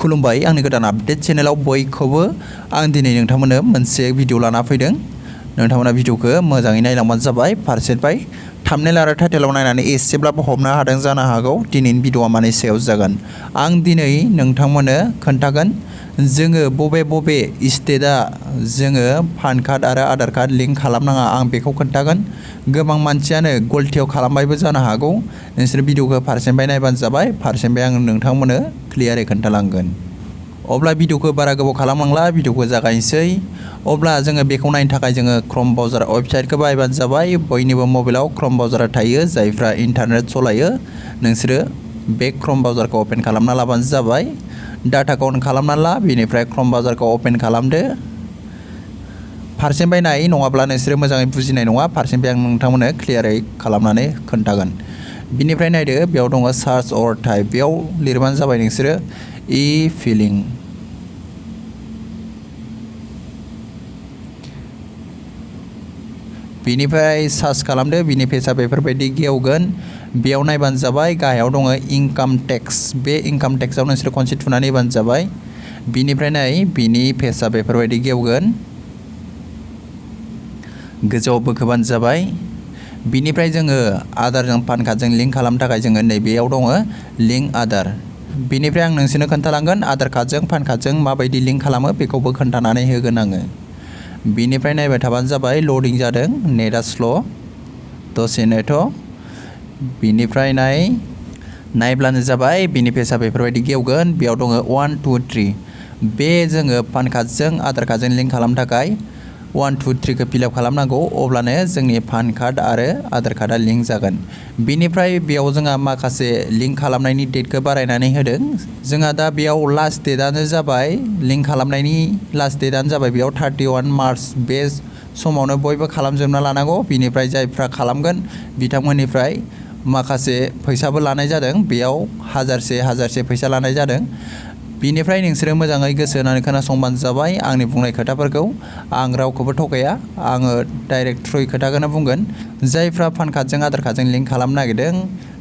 खुलुमबाय आंनि गोदान आपडेट चेनेलाव बयखौबो आं दिनै नोंथांमोननो मोनसे भिडिअ लाना फैदों। नोंथांमोना भिडिअखौ मोजाङै नायलांबानो जाबाय। फारसेनिफ्राय थाम्बनेल आरो टाइटेलाव नायनानै एसेब्लाबो हमनो हादों जानो हागौ दिनैनि भिडिअआ मानि सायाव जागोन। आं दिनै नोंथांमोननो खोन्थागोन जोङो बबे स्टेटआ जोङो पान कार्ड आरो आधार कार्ड लिंक खालामनाङा आं बेखौ खोन्थागोन। गोबां मानसियानो गलथियाव खालामबायबो जानो हागौ। नोंसोर भिडिअखौ फारसेनिफ्राय नायबानो जाबाय। फारसेनिफ्राय आं नोंथांमोननो क्लियारै खोन्थालांगोन। अब्ला भिडिअखौ बारा गोबाव खालामनांला, भिडिअखौ जागायनोसै। अब्ला जोङो बेखौ नायनो थाखाय जोङो क्रोम ब्राउजार वेबसाइटखौ बाहायबानो जाबाय। बयनिबो मबाइलाव क्रोम ब्राउजारा थायो, जायफ्रा इन्टारनेट सालायो नोंसोरो बे क्रोम ब्राउजारखौ अपेन खालामना लाबानो जाबाय। डाटाखौ अन खालामना ला, बेनिफ्राय क्रोम ब्राउजारखौ अपेन खालामदो। फारसेनिफ्राय नाय, नङाब्ला नोंसोरो मोजाङै बुजिनाय नङा। फारसेनिफ्राय आं नोंथांमोननो क्लियारै खालामनानै खोन्थागोन। बिनिफ्राय नायदो, बेयाव दङ सार्च अर टाइप, बेयाव लिरबानो जाबाय नोंसोरो इ-फिलिं। बिनिफ्राय सार्च खालामदो, बिनि पेजआ बेफोरबायदि गेवगोन। बेयाव नायबानो जाबाय, गाहायाव दङ इनकाम टेक्स, बे इनकाम टेक्सआव नोंसोर खनसे थुनानै होबानो जाबाय। बिनिफ्राय नाय, बिनि पेजआ बेफोरबायदि गेवगोन। गोजौआव बोखोबानो जाबाय। बिनिफ्राय जोङो आधारजों पान कार्डजों लिंक खालामनो थाखाय जोङो नैबेयाव दङ लिंक आधार। बिनिफ्राय आं नोंसोरनो खोन्थालांगोन आधार कार्डजों पान कार्डजों माबायदि लिंक खालामो बेखौबो खोन्थानानै होगोन आङो। बिनिफ्राय नायबाय थाबानो जाबाय, लडिं जादों, नेटआ स्ल', दसे नेट'। बिनिफ्राय नायब्लानो जाबाय, बिनि पेजआ बेफोरबायदि गेवगोन। बेयाव दङ 1 2 3, बे जोङो पान कार्डजों आधार कार्डजों लिंक खालामनो थाखाय 1 2 3खौ फिलआप खालामनांगौ, अब्लानो जोंनि पान कार्ड आरो आधार कार्डआ लिंक जागोन। बिनिफ्राय बेयाव जोंहा माखासे लिंक खालामनायनि डेटखौ बारायनानै होदों। जोंहा दा बेयाव लास्ट डेटआनो जाबाय, लिंक खालामनायनि लास्ट डेटआनो जाबाय बेयाव 31 मार्च। बे समावनो बयबो खालामजोबना लानांगौ। बिनिफ्राय जायफ्रा खालामगोन बिथांमोननिफ्राय माखासे फैसाबो लानाय जादों, बेयाव हाजारसे फैसा लानाय जादों। बिनिफ्राय नोंसोरो मोजाङै गोसो होनानै खोनासंबानो जाबाय आंनि बुंनाय खोथाफोरखौ। आं रावखौबो थगाया, आङो डाइरेक्ट थ्रुयै खोथाखौनो बुंगोन। जायफ्रा पान कार्डजों आधार कार्डजों लिंक खालामनो नागिरदों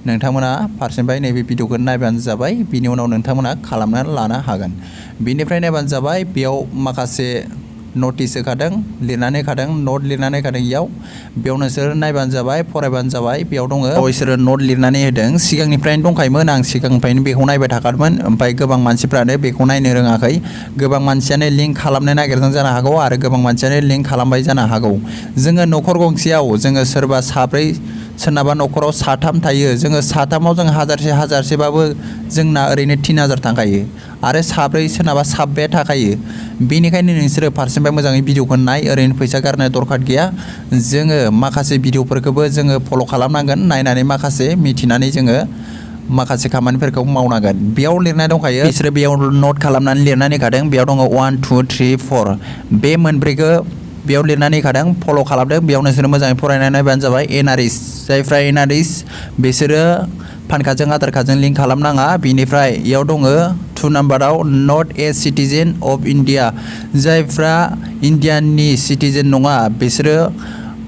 नोंथांमोना फारसेनिफ्राय नैबे भिडिअखौ नायबानो जाबाय। बिनि उनाव नोंथांमोना खालामनानै लानो हागोन। बिनिफ्राय नायबानो जाबाय, बेयाव माखासे नटिस होखादों, लिरनानै होखादों, नट लिरनानै होखादों। बेयाव नोंसोर नायबानो जाबाय, फरायबानो जाबाय। बेयाव दङ बिसोरो नट लिरनानै होदों। सिगांनिफ्रायनो दंखायोमोन, आं सिगांनिफ्रायनो बेखौ नायबाय थाखादोंमोन। ओमफ्राय गोबां मानसिफ्रानो बेखौ नायनो रोङाखै। गोबां मानसियानो लिंक खालामनो नागिरदों जानो हागौ, आरो गोबां मानसियानो लिंक खालामबाय जानो हागौ। जोङो न'खर गंसेयाव जोङो सोरबा साब्रै, सोरनाबा न'खराव साथाम थायो। जोङो साथामाव जों हाजारसेबाबो जोंना ओरैनो 3000 थांखायो, आरो साब्रै सोरनाबा साबाया थाखायो। बेनिखायनो नोंसोरो फारसेनिफ्राय मोजाङै भिडिअखौ नाय, ओरैनो फैसा गारनो दरखार गैया। जोङो माखासे भिडिअफोरखौबो जोङो फल' खालामनांगोन, नायनानै माखासे मिथिनानै जोङो माखासे खामानिफोरखौ मावनांगोन। बेयाव लिरनाय दंखायो, बिसोरो बेयाव नट खालामनानै लिरनानै होखादों। बेयाव दङ 1 2 3 4, बे मोनब्रैखौ बेयाव लिरनानै होखादों, फल' खालामदों। बेयाव नोंसोरो मोजाङै फरायनानै नायबानो जाबाय। एनआरएस, जायफ्रा एनआरएस बिसोरो पान कार्डजों आधार कार्डजों लिंक खालामनाङा। बिनिफ्राय इयाव दङ 2 नाम्बाराव नट ए सिटिजेन अफ इन्डिया, जायफ्रा इन्डियानि सिटिजेन नङा बिसोरो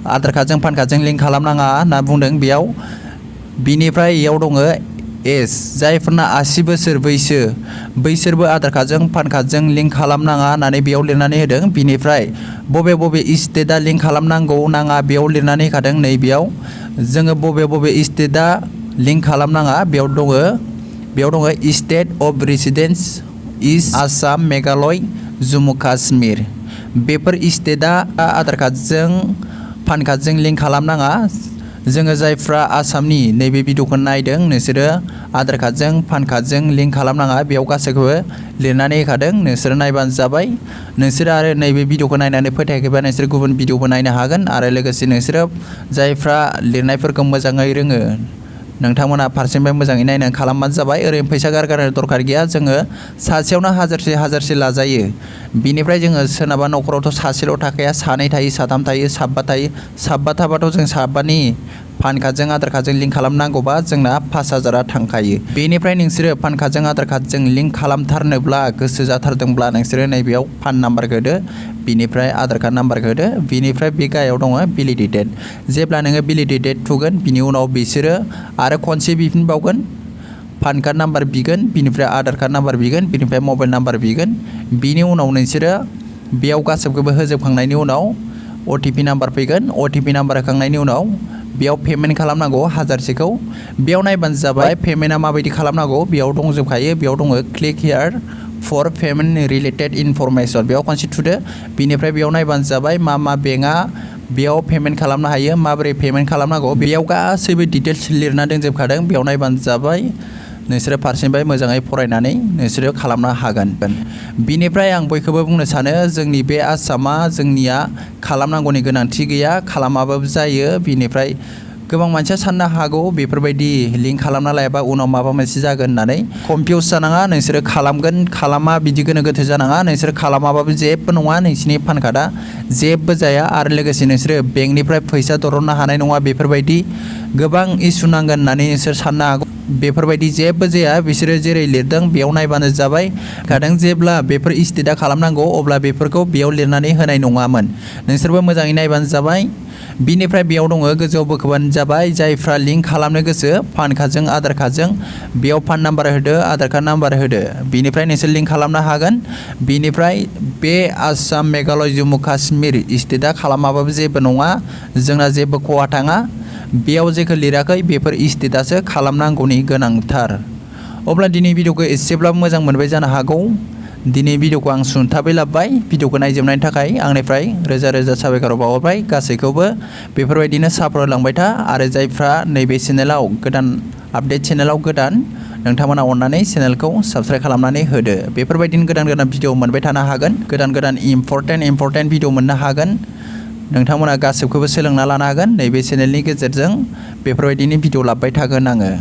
आधार कार्डजों पान कार्डजों लिंक खालामनाङा होनना बुंदों बेयाव। बिनिफ्राय इयाव दङ एस, जायफोरना 80 बोसोर बैसो बैसोरबो आधार कार्डजों पान कार्डजों लिंक खालामनाङा होननानै बेयाव लिरनानै होदों। बिनिफ्राय बबे स्टेटआ लिंक खालामनांगौ नाङा बेयाव लिरनानै होखादों। नैबेयाव जोङो बबे स्टेटआ लिंक खालामनाङा बेयाव दङ स्टेट अफ रेसिडेन्स इज आसाम, मेघालय, जम्मु काश्मीर। बेफोर स्टेटआ आधार कार्डजों पान कार्डजों लिंक खालामनाङा। जोङो जायफ्रा आसामनि नैबे भिडिअखौ नायदों नोंसोरो आधार कार्डजों पान कार्डजों लिंक खालामनाङा, बेयाव गासैखौबो लिरनानै होखादों। नोंसोरो नायबानो जाबाय। नोंसोरो आरो नैबे भिडिअखौ नायनानै फोथायाखैबा नोंसोर गुबुन भिडिअबो नायनो हागोन। आरो लोगोसे नोंसोरो जायफ्रा लिरनायफोरखौ मोजाङै रोङो नोंथांमोना फारसेनिफ्राय मोजाङै नायनानै खालामबानो जाबाय। ओरैनो फैसा गारनो दरखार गैया। जोङो सासेयावनो हाजारसे लाजायो। बिनिफ्राय जोङो सोरनाबा न'खरावथ' सासेल' थाखाया, सानै थायो, साथाम थायो, साबा थायो। साबा थाबाथ' जों साबानि पान कार्डजों आधार कार्डजों लिंक खालामनांगौबा जोंना 5000 थांखायो। बेनिफ्राय नोंसोरो पान कार्डजों आधार कार्डजों लिंक खालामथारनोब्ला गोसो जाथारदोंब्ला नोंसोरो नैबेयाव पान नाम्बारखौ होदो, बिनिफ्राय आधार कार्ड नाम्बारखौ होदो। बिनिफ्राय बे गाहायाव दङ भेलिडिटि डेट। जेब्ला नोङो भेलिडिटि डेट थुगोन बिनि उनाव बिसोरो आरो खनसे बिफिनबावगोन पान कार्ड नाम्बार बिगोन, बिनिफ्राय आधार कार्ड नाम्बार बिगोन, बिनिफ्राय मबाइल नाम्बार बिगोन। बिनि उनाव नोंसोरो बेयाव गासैखौबो होजोबखांनायनि उनाव OTP नाम्बार फैगोन। OTP नाम्बार होखांनायनि उनाव बेयाव पेमेन्ट खालामनांगौ 1000सेखौ। बेयाव नायबानो जाबाय पेमेन्टआ माबायदि खालामनांगौ बेयाव दंजोबखायो। बेयाव दङ click here for payment related information, बेयाव खनसे थुदो। बिनिफ्राय बेयाव नायबानो जाबाय मा बेंकआ बेयाव पेमेन्ट खालामनो हायो, माबोरै पेमेन्ट खालामनांगौ बेयाव गासैबो डिटेल्स लिरना दोनजोबखादों। बेयाव नायबानो जाबाय नोंसोरो फारसेनिफ्राय मोजाङै फरायनानै नोंसोरो खालामनो हागोन। बिनिफ्राय आं बयखौबो बुंनो सानो जोंनि बे आसामा जोंनिया खालामनांगौनि गोनांथि गैया, खालामाबाबो जायो। बिनिफ्राय गोबां मानसिया साननो हागौ बेफोरबायदि लिंक खालामना लायाबा उनाव माबा मोनसे जागोन होननानै। कनफिउस जानाङा, नोंसोरो खालामगोन खालामा बिदि गोनो गोथो जानाङा। नोंसोरो खालामाबाबो जेबो नङा, नोंसिनि पान कार्डआ जेबो जाया। आरो लोगोसे नोंसोरो बेंकनिफ्राय फैसा दरननो हानाय नङा, बेफोरबायदि गोबां इसु नांगोन होननानै नोंसोर साननो हागौ। बेफोरबायदि जेबो जाया, बिसोरो जेरै लिरदों बेयाव नायबानो जाबाय। खादों जेब्ला बेफोर स्टेटआ खालामनांगौ अब्ला बेफोरखौ बेयाव लिरनानै होनाय नङामोन। नोंसोरबो मोजाङै नायबानो जाबाय। बिनिफ्राय बेयाव दङ गोजौआव बोखोबानो जाबाय जायफ्रा लिंक खालामनो गोसो पान कार्डजों आधार कार्डजों, बेयाव पान नाम्बार होदो, आधार कार्ड नाम्बार होदो। बिनिफ्राय नोंसोर लिंक खालामनो हागोन। बिनिफ्राय बे आसाम, मेघालय, जम्मु काश्मीर स्टेटआ खालामाबाबो जेबो नङा, जोंना जेबो खहा थाङा। बेयाव जेखौ लिराखै बेफोर स्टेटआसो खालामनांगौनि गोनांथार। अब्ला दिनै भिडिअखौ एसेब्लाबो मोजां मोनबाय जानो हागौ। दिनै भिडिअखौ आं सुंथाबै लाबबाय। भिडिअखौ नायजोबनायनि थाखाय आंनिफ्राय रोजा रोजा साबायखर बावहरबाय गासैखौबो। बेफोरबायदिनो सापर्ट लांबाय था। आरो जायफ्रा नैबे चेनेलाव गोदान आपडेट चेनेलाव गोदान, नोंथांमोना अननानै चेनेलखौ साबस्क्राइब खालामनानै होदो। बेफोरबायदिनो गोदान गोदान भिडिअ मोनबाय थानो हागोन, गोदान गोदान इम्परटेन्ट भिडिअ मोननो हागोन। नोंथांमोना गासैखौबो सोलोंना लानो हागोन नैबे चेनेलनि गेजेरजों। बेफोरबायदिनो भिडिअ लाबबाय थागोन आङो।